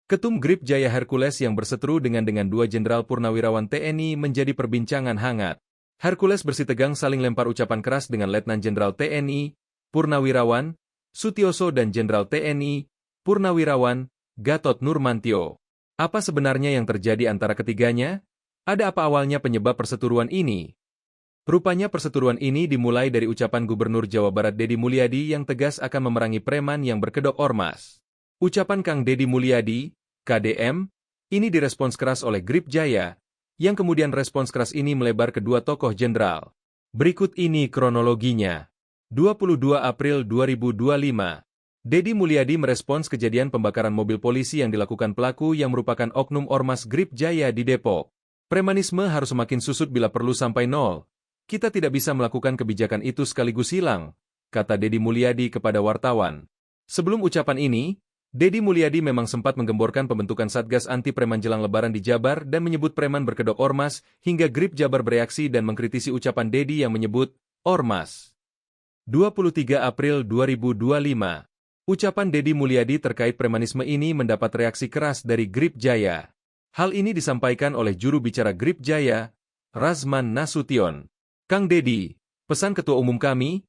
Ketum Grip Jaya Hercules yang berseteru dengan dua jenderal purnawirawan TNI menjadi perbincangan hangat. Hercules bersitegang saling lempar ucapan keras dengan Letnan Jenderal TNI, Purnawirawan, Sutioso dan Jenderal TNI, Purnawirawan, Gatot Nurmantio. Apa sebenarnya yang terjadi antara ketiganya? Ada apa awalnya penyebab perseteruan ini? Rupanya perseteruan ini dimulai dari ucapan Gubernur Jawa Barat Deddy Mulyadi yang tegas akan memerangi preman yang berkedok ormas. Ucapan Kang Deddy Mulyadi, KDM, ini direspons keras oleh Grip Jaya, yang kemudian respons keras ini melebar ke dua tokoh jenderal. Berikut ini kronologinya. 22 April 2025, Deddy Mulyadi merespons kejadian pembakaran mobil polisi yang dilakukan pelaku yang merupakan oknum ormas Grip Jaya di Depok. Premanisme harus semakin susut bila perlu sampai nol. Kita tidak bisa melakukan kebijakan itu sekaligus hilang, kata Deddy Mulyadi kepada wartawan. Sebelum ucapan ini, Deddy Mulyadi memang sempat menggemborkan pembentukan Satgas Anti Preman jelang Lebaran di Jabar dan menyebut preman berkedok ormas, hingga Grip Jabar bereaksi dan mengkritisi ucapan Deddy yang menyebut ormas. 23 April 2025, ucapan Deddy Mulyadi terkait premanisme ini mendapat reaksi keras dari Grip Jaya. Hal ini disampaikan oleh juru bicara Grip Jaya, Razman Nasution. Kang Deddy, pesan Ketua Umum kami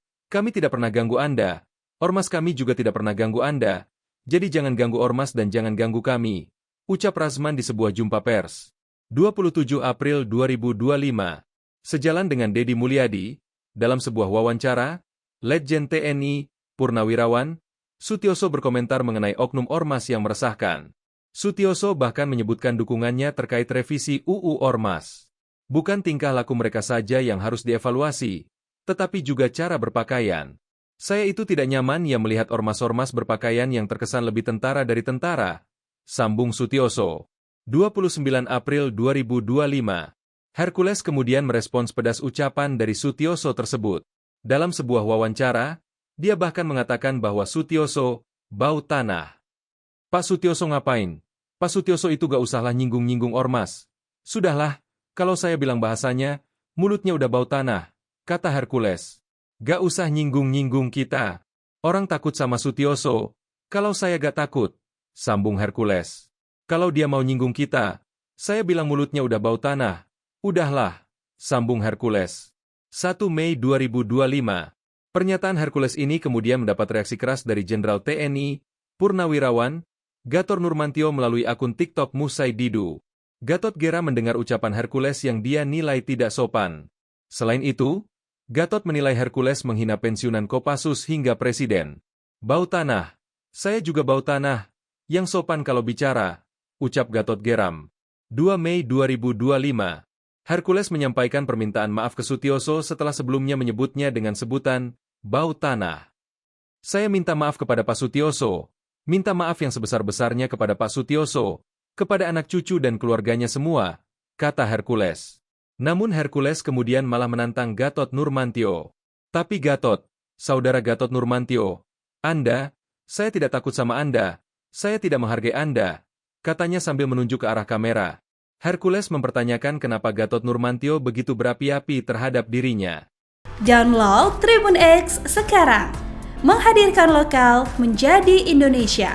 tidak pernah ganggu Anda, ormas kami juga tidak pernah ganggu Anda. Jadi jangan ganggu ormas dan jangan ganggu kami, ucap Razman di sebuah jumpa pers. 27 April 2025, sejalan dengan Deddy Mulyadi, dalam sebuah wawancara, Letjen TNI, Purnawirawan, Sutioso berkomentar mengenai oknum ormas yang meresahkan. Sutioso bahkan menyebutkan dukungannya terkait revisi UU Ormas. Bukan tingkah laku mereka saja yang harus dievaluasi, tetapi juga cara berpakaian. Saya itu tidak nyaman ya melihat ormas-ormas berpakaian yang terkesan lebih tentara dari tentara, sambung Sutioso. 29 April 2025, Hercules kemudian merespons pedas ucapan dari Sutioso tersebut. Dalam sebuah wawancara, dia bahkan mengatakan bahwa Sutioso bau tanah. Pak Sutioso ngapain? Pak Sutioso itu gak usahlah nyinggung-nyinggung ormas. Sudahlah, kalau saya bilang bahasanya, mulutnya udah bau tanah, kata Hercules. Gak usah nyinggung-nyinggung kita. Orang takut sama Sutioso. Kalau saya gak takut, sambung Hercules. Kalau dia mau nyinggung kita, saya bilang mulutnya udah bau tanah. Udahlah, sambung Hercules. 1 Mei 2025. Pernyataan Hercules ini kemudian mendapat reaksi keras dari Jenderal TNI, Purnawirawan, Gatot Nurmantio melalui akun TikTok Musai Didu. Gatot Gera mendengar ucapan Hercules yang dia nilai tidak sopan. Selain itu, Gatot menilai Hercules menghina pensiunan Kopassus hingga presiden. Bau tanah. Saya juga bau tanah. Yang sopan kalau bicara, ucap Gatot geram. 2 Mei 2025. Hercules menyampaikan permintaan maaf ke Sutioso setelah sebelumnya menyebutnya dengan sebutan, bau tanah. Saya minta maaf kepada Pak Sutioso. Minta maaf yang sebesar-besarnya kepada Pak Sutioso, kepada anak cucu dan keluarganya semua, kata Hercules. Namun Hercules kemudian malah menantang Gatot Nurmantio. Tapi Gatot, saudara Gatot Nurmantio, saya tidak takut sama Anda, saya tidak menghargai Anda, katanya sambil menunjuk ke arah kamera. Hercules mempertanyakan kenapa Gatot Nurmantio begitu berapi-api terhadap dirinya. Download Tribun X sekarang, menghadirkan lokal menjadi Indonesia.